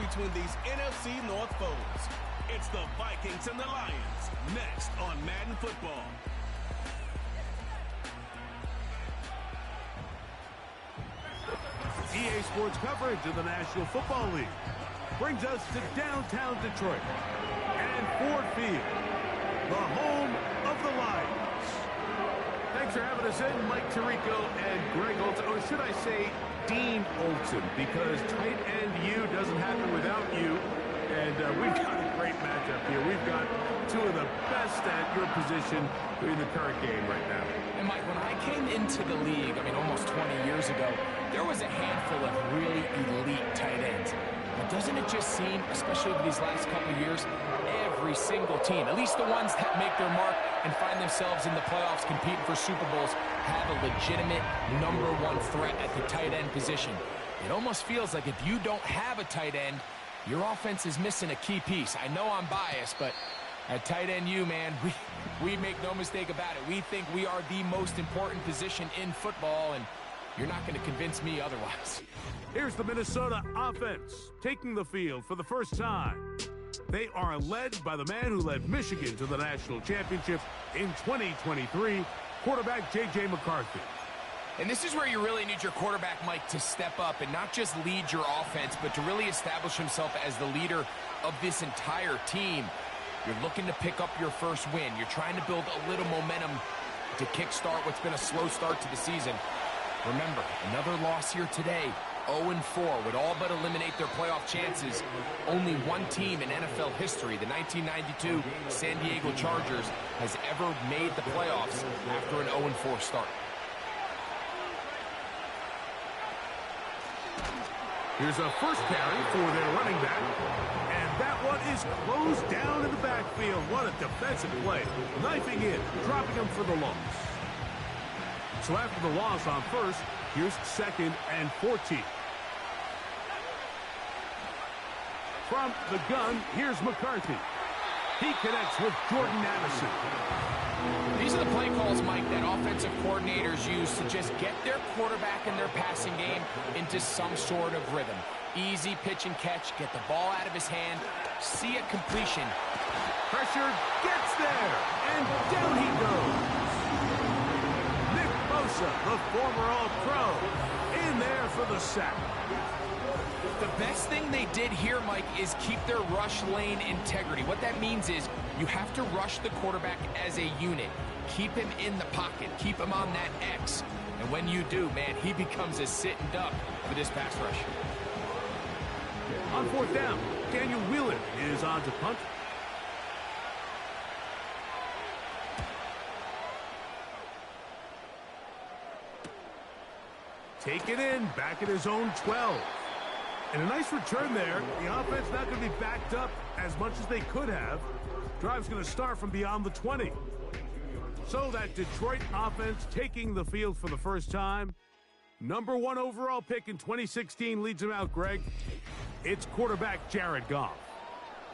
between these NFC North foes. It's the Vikings and the Lions, next on Madden Football. EA Sports coverage of the National Football League brings us to downtown Detroit and Ford Field, the home of the Lions. Thanks for having us in, Mike Tirico and Greg Olson, or should I say Dean Olson, because tight end U doesn't happen without you. And we've got a great matchup here. We've got two of the best at your position in the current game right now. And Mike, when I came into the league, almost 20 years ago, there was a handful of really elite tight ends. But doesn't it just seem, especially over these last couple of years, every single team, at least the ones that make their mark and find themselves in the playoffs competing for Super Bowls, have a legitimate #1 threat at the tight end position. It almost feels like if you don't have a tight end, your offense is missing a key piece. I know I'm biased, but at tight end U, man, we make no mistake about it. We think we are the most important position in football, and you're not going to convince me otherwise. Here's the Minnesota offense taking the field for the first time. They are led by the man who led Michigan to the national championship in 2023, quarterback J.J. McCarthy. And this is where you really need your quarterback, Mike, to step up and not just lead your offense, but to really establish himself as the leader of this entire team. You're looking to pick up your first win. You're trying to build a little momentum to kickstart what's been a slow start to the season. Remember, another loss here today, 0-4, would all but eliminate their playoff chances. Only one team in NFL history, the 1992 San Diego Chargers, has ever made the playoffs after an 0-4 start. Here's a first carry for their running back. And that one is closed down in the backfield. What a defensive play. Knifing in, dropping him for the loss. So after the loss on first, here's 2nd and 14. From the gun, here's McCarthy. He connects with Jordan Addison. These are the play calls, Mike, that offensive coordinators use to just get their quarterback and their passing game into some sort of rhythm. Easy pitch and catch, get the ball out of his hand, see a completion. Pressure gets there, and down he goes. Nick Bosa, the former All-Pro, in there for the sack. The best thing they did here, Mike, is keep their rush lane integrity. What that means is you have to rush the quarterback as a unit. Keep him in the pocket. Keep him on that X. And when you do, man, he becomes a sitting duck for this pass rush. On 4th down, Daniel Whelan is on to punt. Take it in, back at his own 12. And a nice return there. The offense not going to be backed up as much as they could have. Drive's going to start from beyond the 20. So that Detroit offense taking the field for the first time. #1 overall pick in 2016 leads him out, Greg. It's quarterback Jared Goff.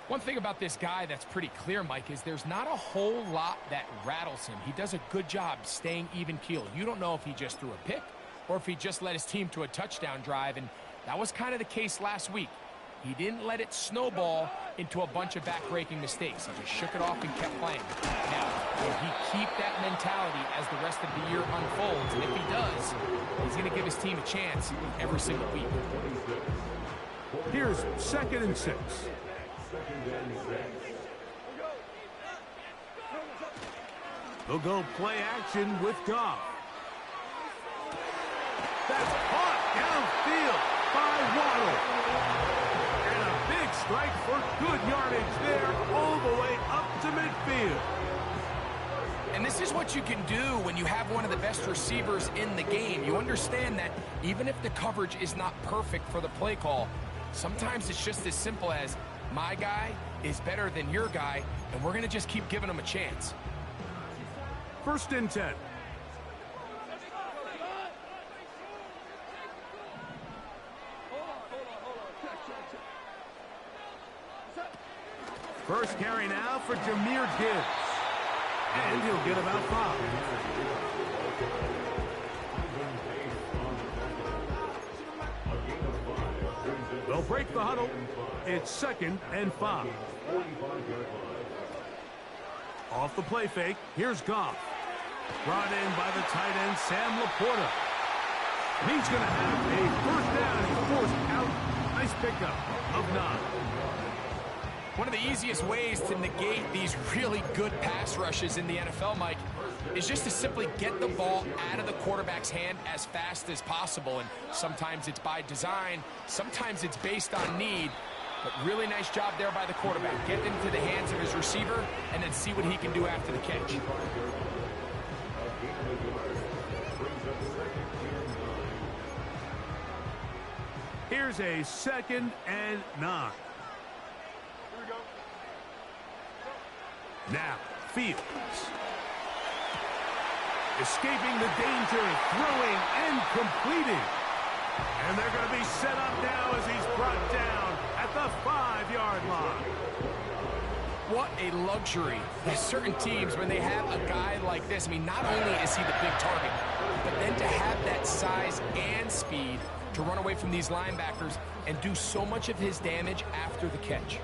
One thing about this guy that's pretty clear, Mike, is there's not a whole lot that rattles him. He does a good job staying even keel. You don't know if he just threw a pick or if he just led his team to a touchdown drive, and that was kind of the case last week. He didn't let it snowball into a bunch of back-breaking mistakes. He just shook it off and kept playing. Now, will he keep that mentality as the rest of the year unfolds? And if he does, he's going to give his team a chance every single week. Here's 2nd and 6. They'll go play action with Goff. That's caught downfield by Waddle. And a big strike for good yardage there all the way up to midfield. And this is what you can do when you have one of the best receivers in the game. You understand that even if the coverage is not perfect for the play call, sometimes it's just as simple as my guy is better than your guy, and we're going to just keep giving him a chance. 1st and 10. First carry now for Jahmyr Gibbs. And he'll get about 5. They'll break the huddle. It's 2nd and 5. Off the play fake, here's Goff. Brought in by the tight end, Sam Laporta. And he's going to have a first down. He's forced out. Nice pickup of 9. One of the easiest ways to negate these really good pass rushes in the NFL, Mike, is just to simply get the ball out of the quarterback's hand as fast as possible. And sometimes it's by design, sometimes it's based on need. But really nice job there by the quarterback. Get into the hands of his receiver and then see what he can do after the catch. Here's a 2nd and 9. Now, Fields. Escaping the danger, throwing and completing. And they're going to be set up now as he's brought down at the 5-yard line. What a luxury that certain teams, when they have a guy like this, I mean, not only is he the big target, but then to have that size and speed to run away from these linebackers and do so much of his damage after the catch.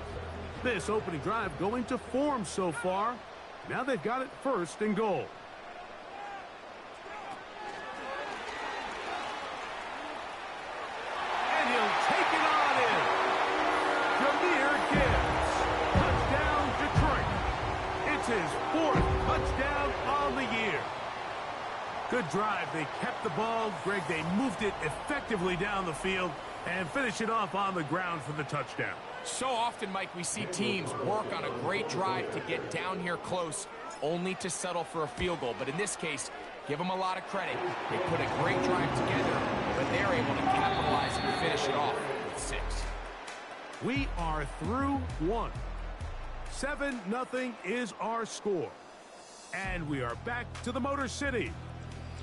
This opening drive going to form so far. Now they've got it 1st and goal. And he'll take it on in. Jahmyr Gibbs. Touchdown, Detroit. It's his 4th touchdown on the year. Good drive. They kept the ball. Greg, they moved it effectively down the field and finish it off on the ground for the touchdown. So often, Mike, we see teams work on a great drive to get down here close, only to settle for a field goal. But in this case, give them a lot of credit. They put a great drive together, but they're able to capitalize and finish it off with 6. We are through 1. 7-0 is our score. And we are back to the Motor City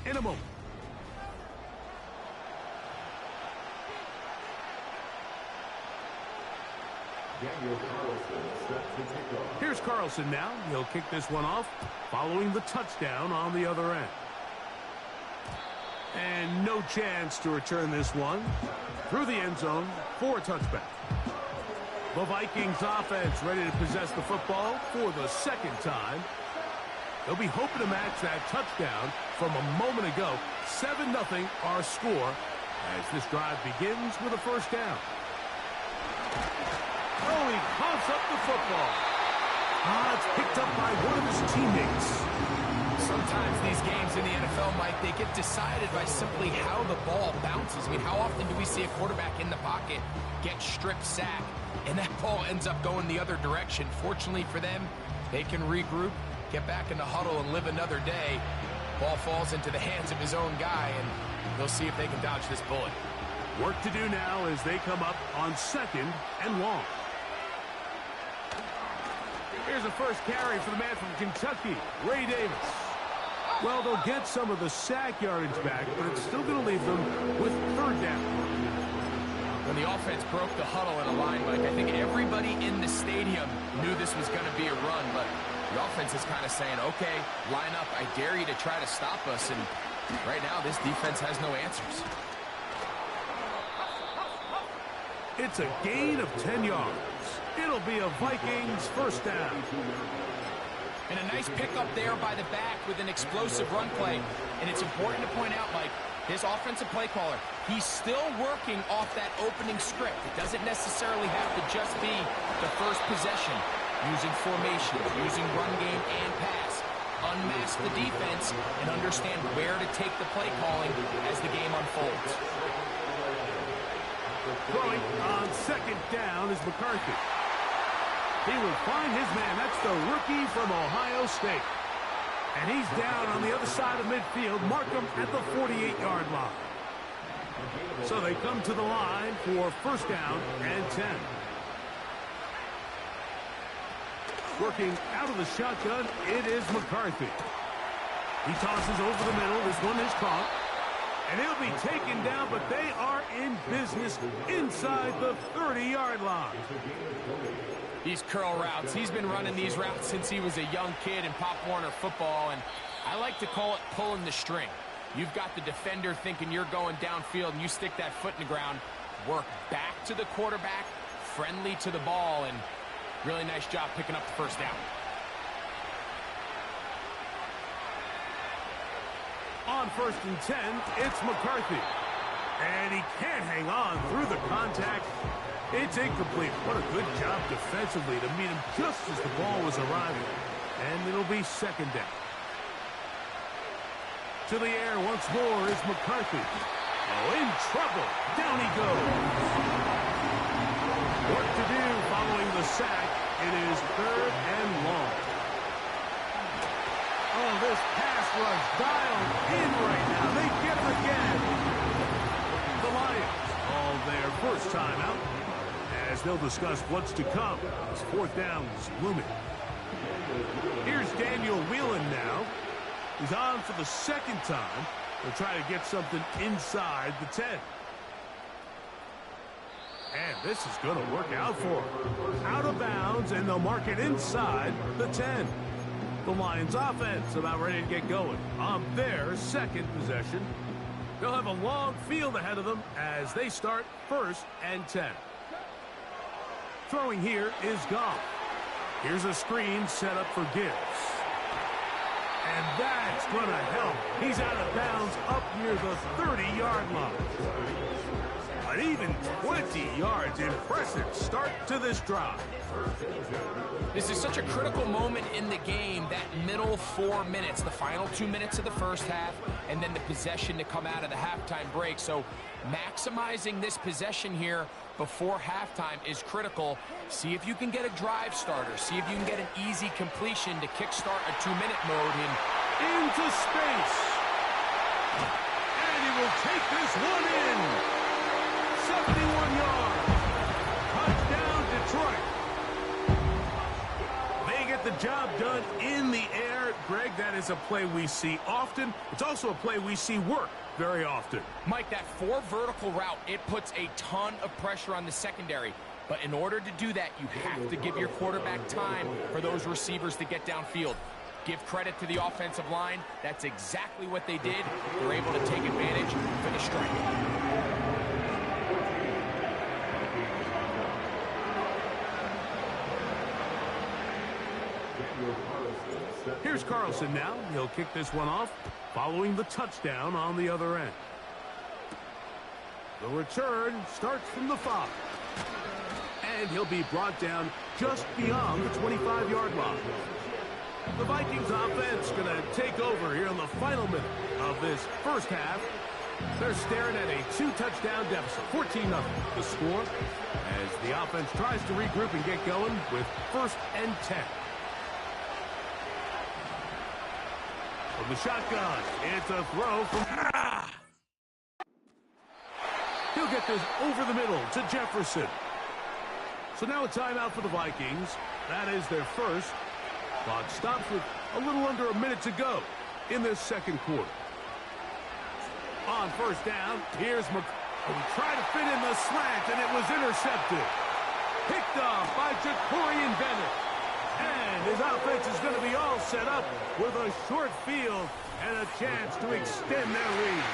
in a moment. Here's Carlson now. He'll kick this one off, following the touchdown on the other end. And no chance to return this one through the end zone for a touchback. The Vikings offense ready to possess the football for the 2nd time. They'll be hoping to match that touchdown from a moment ago. 7-0 our score as this drive begins with a first down. Oh, he coughs up the football. It's picked up by one of his teammates. Sometimes these games in the NFL, Mike, they get decided by simply how the ball bounces. I mean, how often do we see a quarterback in the pocket get strip sack, and that ball ends up going the other direction? Fortunately for them, they can regroup, get back in the huddle, and live another day. Ball falls into the hands of his own guy, and they'll see if they can dodge this bullet. Work to do now as they come up on 2nd and long. Here's a first carry for the man from Kentucky, Ray Davis. Well, they'll get some of the sack yardage back, but it's still going to leave them with 3rd down. When the offense broke the huddle in a line, Mike, I think everybody in the stadium knew this was going to be a run, but the offense is kind of saying, okay, line up, I dare you to try to stop us, and right now this defense has no answers. It's a gain of 10 yards. It'll be a Vikings first down. And a nice pickup there by the back with an explosive run play. And it's important to point out, Mike, his offensive play caller, he's still working off that opening script. It doesn't necessarily have to just be the first possession. Using formation, using run game and pass. Unmask the defense and understand where to take the play calling as the game unfolds. Throwing on 2nd down is McCarthy. He will find his man. That's the rookie from Ohio State. And he's down on the other side of midfield. Mark him at the 48-yard line. So they come to the line for first down and 10. Working out of the shotgun, it is McCarthy. He tosses over the middle. This one is caught. And he'll be taken down, but they are in business inside the 30-yard line. These curl routes, he's been running these routes since he was a young kid in Pop Warner football, and I like to call it pulling the string. You've got the defender thinking you're going downfield, and you stick that foot in the ground. work back to the quarterback, friendly to the ball, and really nice job picking up the first down. On 1st and 10, it's McCarthy. And he can't hang on through the contact. It's incomplete. What a good job defensively to meet him just as the ball was arriving. And it'll be 2nd down. To the air once more is McCarthy. Oh, in trouble. Down he goes. Work to do following the sack. It is 3rd and long. Oh, this pass rush dialed in right now. They get it again. The Lions call their first timeout as they'll discuss what's to come as 4th down is looming. Here's Daniel Whelan now. He's on for the 2nd time. They'll try to get something inside the 10. And this is going to work out for him. Out of bounds, and they'll mark it inside the 10. The Lions offense about ready to get going on their 2nd possession. They'll have a long field ahead of them as they start 1st and 10. Throwing here is Goff. Here's a screen set up for Gibbs. And that's going to help. He's out of bounds up near the 30-yard line. An even 20 yards. Impressive start to this drive. This is such a critical moment in the game, that middle 4 minutes, the final 2 minutes of the first half, and then the possession to come out of the halftime break. So maximizing this possession here before halftime is critical. See if you can get a drive starter. See if you can get an easy completion to kickstart a 2-minute mode. Into space. And he will take this one in. 71 yards. Touchdown, Detroit. They get the job done in the air. Greg, that is a play we see often. It's also a play we see work very often. Mike, that 4 vertical route, it puts a ton of pressure on the secondary. But in order to do that, you have to give your quarterback time for those receivers to get downfield. Give credit to the offensive line. That's exactly what they did. They're able to take advantage for the strike. Here's Carlson now. He'll kick this one off following the touchdown on the other end. The return starts from the 5. And he'll be brought down just beyond the 25-yard line. The Vikings offense going to take over here in the final minute of this first half. They're staring at a 2-touchdown deficit, 14-0 the score, as the offense tries to regroup and get going with 1st and 10. From the shotgun, it's a throw from... He'll get this over the middle to Jefferson. So now a timeout for the Vikings. That is their first. Clock stops with a little under a minute to go in this 2nd quarter. On 1st down, here's He tried to fit in the slant, and it was intercepted. Picked off by Jacorian Bennett. And his offense is going to be all set up with a short field and a chance to extend their lead.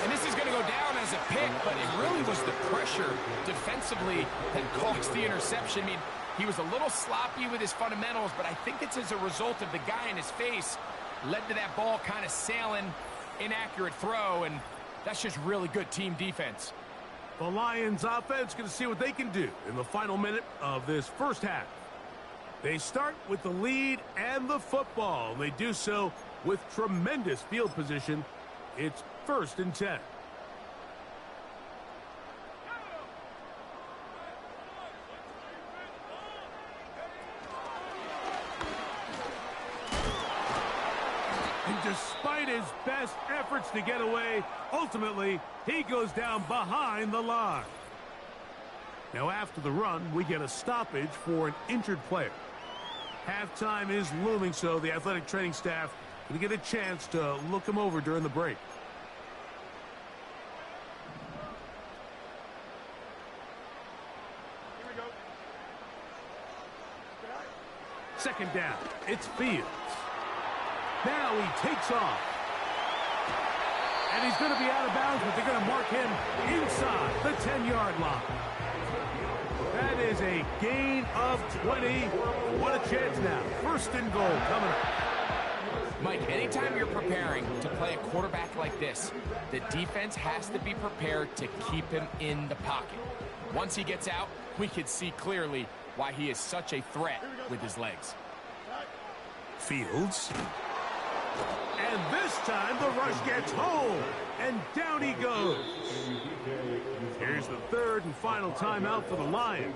And this is going to go down as a pick, but it really was the pressure defensively that caused the interception. I mean, he was a little sloppy with his fundamentals, but I think it's as a result of the guy in his face led to that ball kind of sailing, inaccurate throw, and that's just really good team defense. The Lions offense going to see what they can do in the final minute of this first half. They start with the lead and the football. They do so with tremendous field position. It's 1st and 10. And despite his best efforts to get away, ultimately, he goes down behind the line. Now, after the run, we get a stoppage for an injured player. Halftime is looming, so the athletic training staff going to get a chance to look him over during the break. Here we go. 2nd down. It's Fields. Now he takes off. And he's going to be out of bounds, but they're going to mark him inside the 10-yard line. That is a gain of 20. What a chance now. First and goal coming up. Mike, anytime you're preparing to play a quarterback like this, the defense has to be prepared to keep him in the pocket. Once he gets out, we can see clearly why he is such a threat with his legs. Fields. And this time the rush gets home. And down he goes. Here's the third and final timeout for the Lions.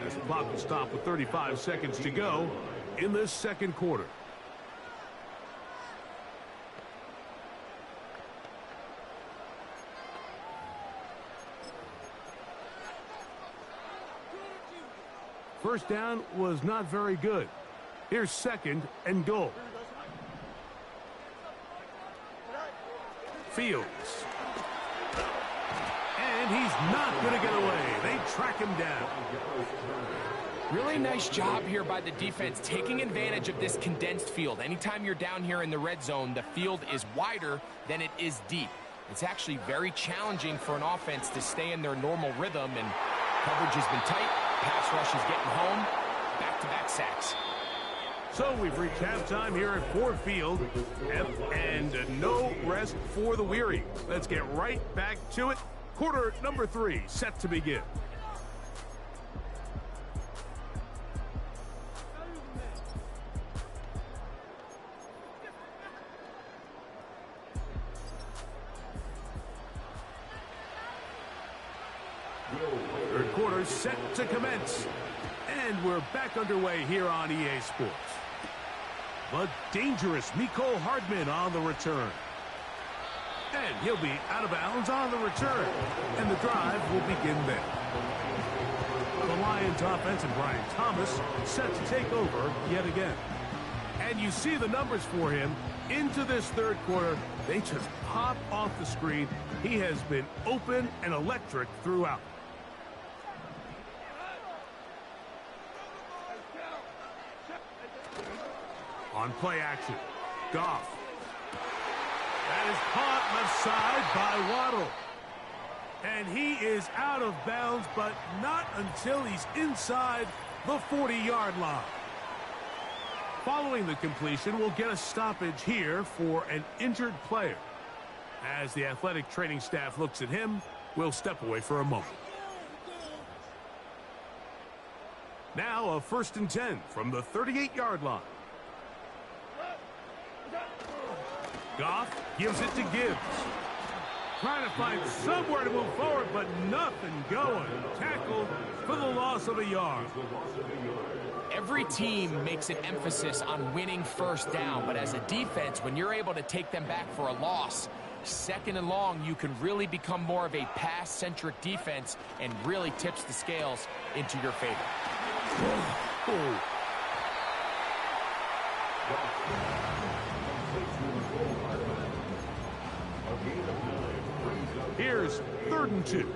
As the clock will stop with 35 seconds to go in this second quarter. First down was not very good. Here's second and goal. Fields. And he's not going to get away. They track him down. Really nice job here by the defense, taking advantage of this condensed field. Anytime you're down here in the red zone, the field is wider than it is deep. It's actually very challenging for an offense to stay in their normal rhythm, and coverage has been tight. Pass rush is getting home. Back-to-back sacks. So we've reached halftime here at Ford Field, and no rest for the weary. Let's get right back to it. Quarter number 3 set to begin. Third quarter set to commence. And we're back underway here on EA Sports. But dangerous Mecole Hardman on the return. And he'll be out of bounds on the return. And the drive will begin there. The Lions offense and Brian Thomas set to take over yet again. And you see the numbers for him into this third quarter. They just pop off the screen. He has been open and electric throughout. On play action, Goff. That is caught left side by Waddle. And he is out of bounds, but not until he's inside the 40-yard line. Following the completion, we'll get a stoppage here for an injured player. As the athletic training staff looks at him, we'll step away for a moment. Now a 1st and 10 from the 38-yard line. Goff gives it to Gibbs. Trying to find somewhere to move forward, but nothing going. Tackled for the loss of a yard. Every team makes an emphasis on winning first down, but as a defense, when you're able to take them back for a loss, second and long, you can really become more of a pass-centric defense and really tips the scales into your favor. Oh. Here's 3rd and 2.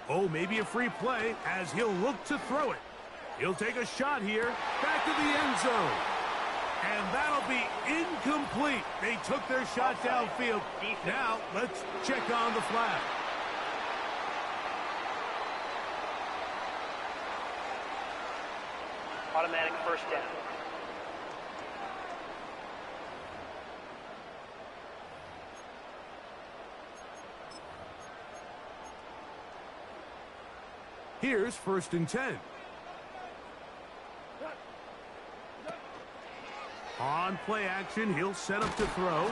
Oh, maybe a free play as he'll look to throw it. He'll take a shot here, back to the end zone. And that'll be incomplete. They took their shot downfield. Now, let's check on the flag. Automatic first down. Here's 1st and 10. On play action, he'll set up to throw.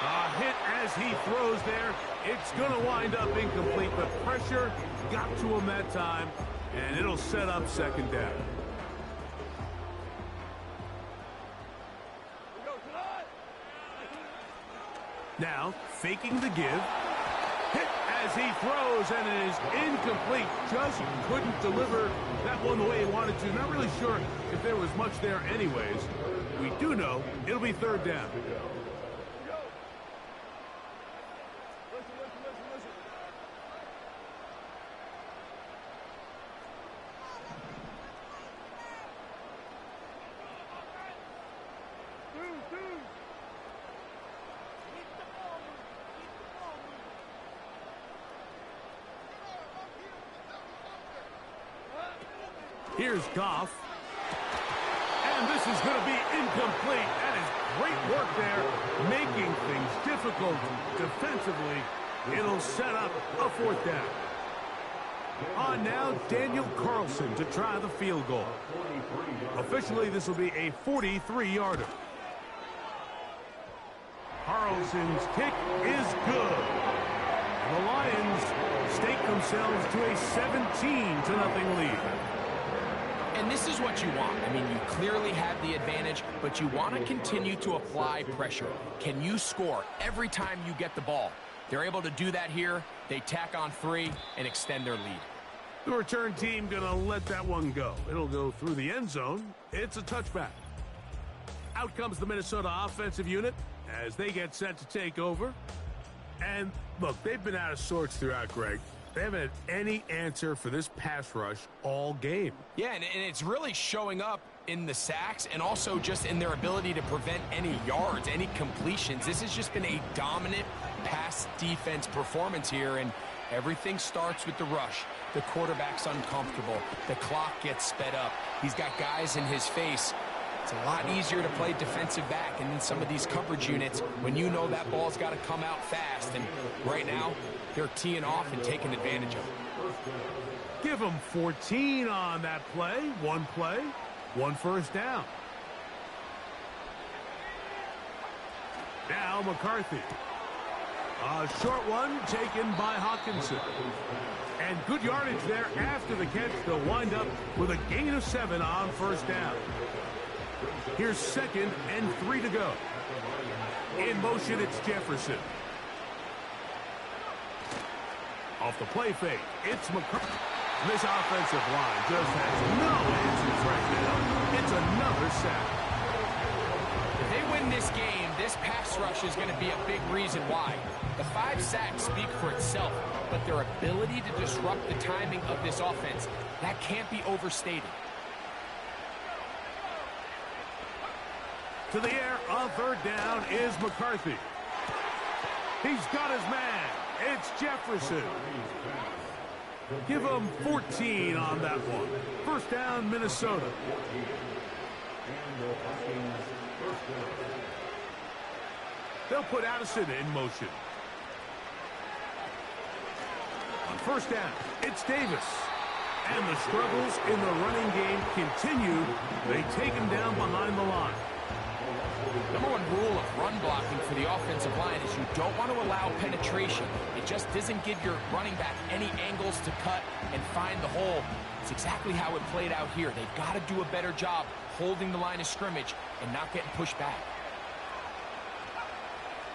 A hit as he throws there. It's going to wind up incomplete, but pressure got to him that time, and it'll set up 2nd down. Now, faking the give. Hit as he throws, and it is incomplete. Just couldn't deliver that one the way he wanted to. Not really sure if there was much there anyways. We do know it'll be 3rd down. Here's Goff. And this is going to be incomplete. That is great work there, making things difficult defensively. It'll set up a fourth down. On now, Daniel Carlson to try the field goal. Officially, this will be a 43-yarder. Carlson's kick is good. The Lions stake themselves to a 17-0 lead. And this is what you want. I mean, you clearly have the advantage, but you want to continue to apply pressure. Can you score every time you get the ball? They're able to do that here. They tack on 3 and extend their lead. The return team going to let that one go. It'll go through the end zone. It's a touchback. Out comes the Minnesota offensive unit as they get set to take over. And, look, they've been out of sorts throughout, Greg. They haven't had any answer for this pass rush all game. Yeah, and it's really showing up in the sacks and also just in their ability to prevent any yards, any completions. This has just been a dominant pass defense performance here, and everything starts with the rush. The quarterback's uncomfortable. The clock gets sped up. He's got guys in his face. It's a lot easier to play defensive back and in some of these coverage units when you know that ball's got to come out fast. And right now, they're teeing off and taking advantage of it. Give them 14 on that play. One first down. Now McCarthy. A short one taken by Hawkinson. And good yardage there after the catch. They'll wind up with a gain of 7 on first down. Here's 2nd and 3 to go. In motion, it's Jefferson. Off the play fake, it's McCarthy. This offensive line just has no answers right now. It's another sack. If they win this game, this pass rush is going to be a big reason why. The 5 sacks speak for itself, but their ability to disrupt the timing of this offense, that can't be overstated. To the air on third down is McCarthy. He's got his man. It's Jefferson. Give him 14 on that one. First down, Minnesota. They'll put Addison in motion. On first down, it's Davis. And the struggles in the running game continue. They take him down behind the line. Number 1 rule of run blocking for the offensive line is you don't want to allow penetration. It just doesn't give your running back any angles to cut and find the hole. It's exactly how it played out here. They've got to do a better job holding the line of scrimmage and not getting pushed back.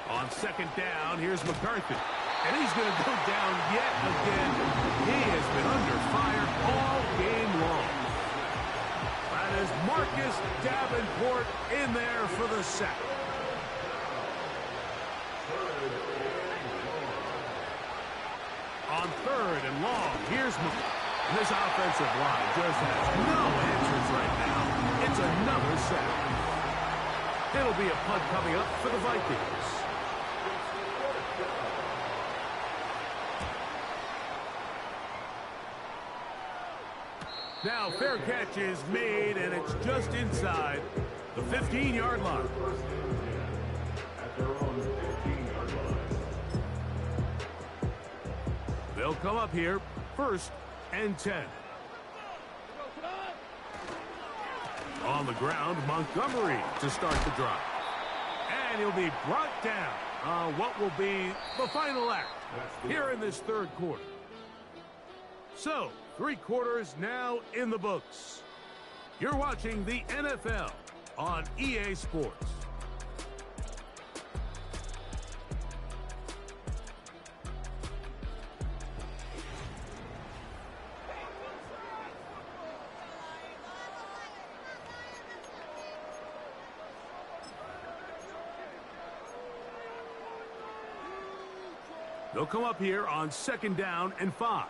On second down, here's McCarthy. And he's going to go down yet again. He has been under fire all game long. That is Marcus Davenport in there for the sack. On third and long, here's McCarthy. This offensive line just has no answers right now. It's another sack. It'll be a punt coming up for the Vikings. Now, fair catch is made, and it's just inside the 15-yard line. They'll come up here, 1st and 10. On the ground, Montgomery to start the drive. And he'll be brought down on what will be the final act here in this third quarter. So, 3 quarters now in the books. You're watching the NFL on EA Sports. They'll come up here on 2nd down and 5.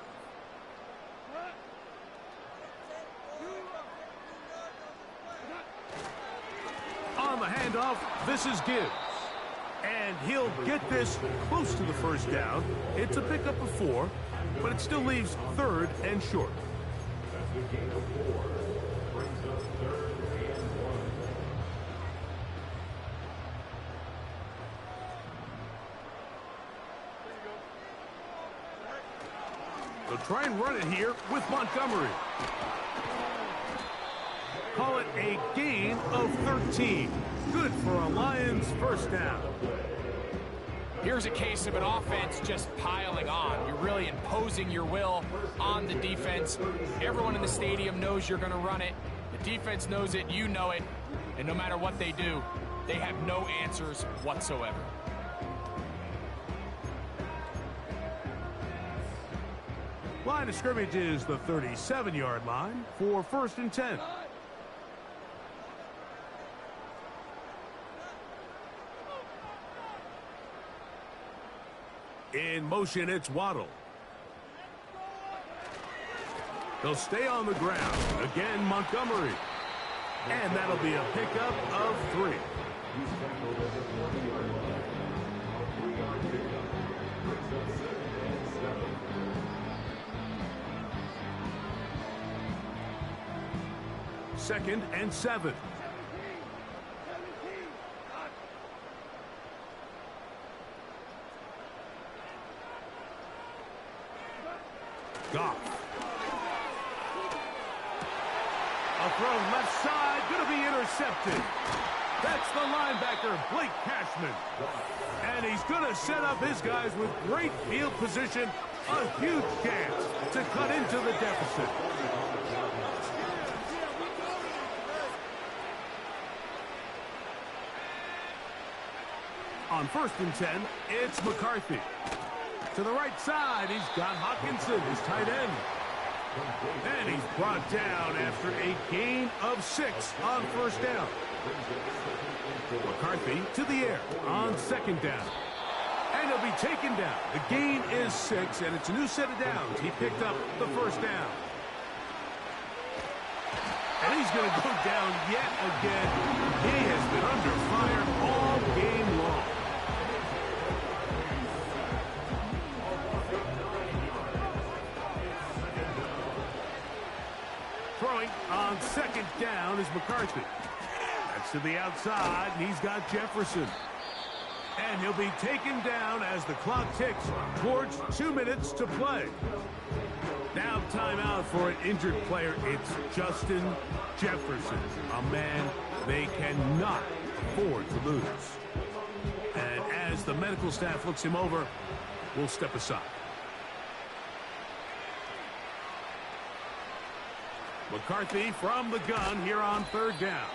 On the handoff, this is Gibbs. And he'll get this close to the first down. It's a pickup of 4, but it still leaves 3rd and short. They'll try and run it here with Montgomery. Call it a gain of 13. Good for a Lions first down. Here's a case of an offense just piling on. You're really imposing your will on the defense. Everyone in the stadium knows you're going to run it. The defense knows it, you know it. And no matter what they do, they have no answers whatsoever. Line of scrimmage is the 37-yard line for 1st and 10. In motion, it's Waddle. They'll stay on the ground. Again, Montgomery. And that'll be a pickup of 3. Second and 7. Goff. A throw left side, going to be intercepted. That's the linebacker, Blake Cashman. And he's going to set up his guys with great field position. A huge chance to cut into the deficit. On 1st and 10, it's McCarthy. To the right side, he's got Hawkinson, his tight end. And he's brought down after a gain of 6 on 1st down. McCarthy to the air on 2nd down. And he'll be taken down. The gain is 6, and it's a new set of downs. He picked up the 1st down. And he's going to go down yet again. He has been under fire all game long. Throwing on 2nd down is McCarthy. That's to the outside, and he's got Jefferson. And he'll be taken down as the clock ticks towards 2 minutes to play. Now timeout for an injured player. It's Justin Jefferson, a man they cannot afford to lose. And as the medical staff looks him over, we'll step aside. McCarthy from the gun here on 3rd down.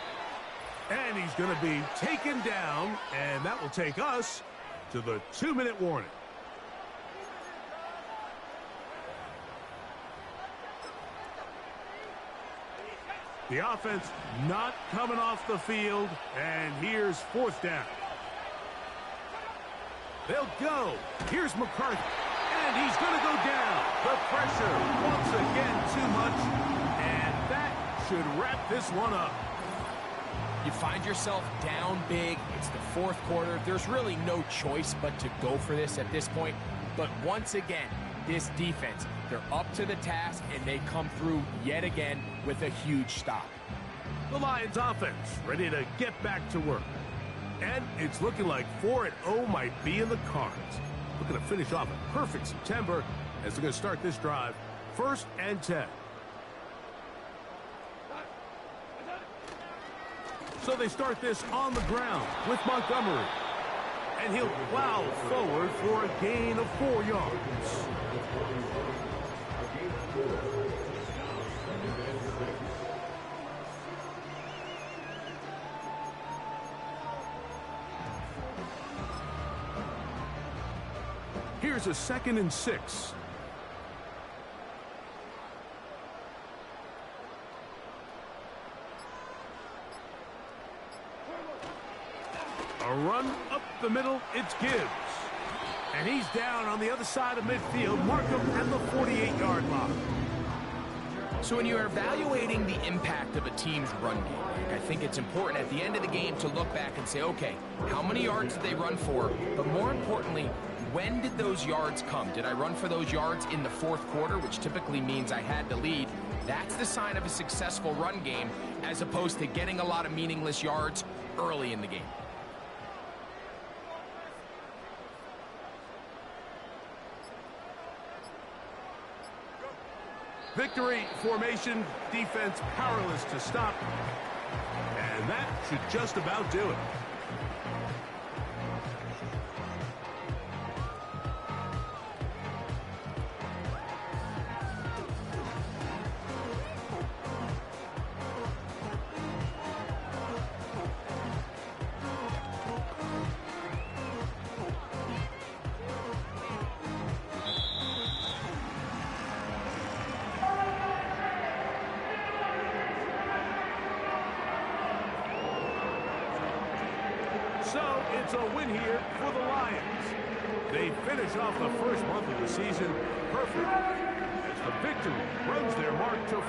And he's going to be taken down, and that will take us to the 2-minute warning. The offense not coming off the field, and here's 4th down. They'll go. Here's McCarthy, and he's going to go down. The pressure once again too much, and that should wrap this one up. You find yourself down big. It's the 4th quarter. There's really no choice but to go for this at this point. But once again, this defense, they're up to the task, and they come through yet again with a huge stop. The Lions offense ready to get back to work. And it's looking like 4-0 might be in the cards. Looking to finish off a perfect September as they're going to start this drive. 1st and 10. So they start this on the ground with Montgomery. And he'll plow forward for a gain of 4 yards. Here's a 2nd and 6. A run up the middle, it's Gibbs. And he's down on the other side of midfield. Mark him at the 48-yard line. So when you're evaluating the impact of a team's run game, I think it's important at the end of the game to look back and say, okay, how many yards did they run for? But more importantly, when did those yards come? Did I run for those yards in the 4th quarter, which typically means I had the lead? That's the sign of a successful run game, as opposed to getting a lot of meaningless yards early in the game. Victory formation, defense powerless to stop. And that should just about do it. So it's a win here for the Lions. They finish off the first month of the season perfect as the victory runs their mark to 4-0.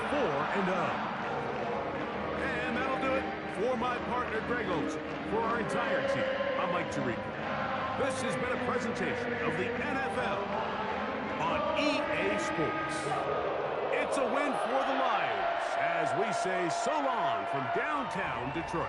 And that'll do it for my partner Greg Olsen. For our entire team, I'm Mike Tirico. This has been a presentation of the NFL on EA Sports. It's a win for the Lions as we say so long from downtown Detroit.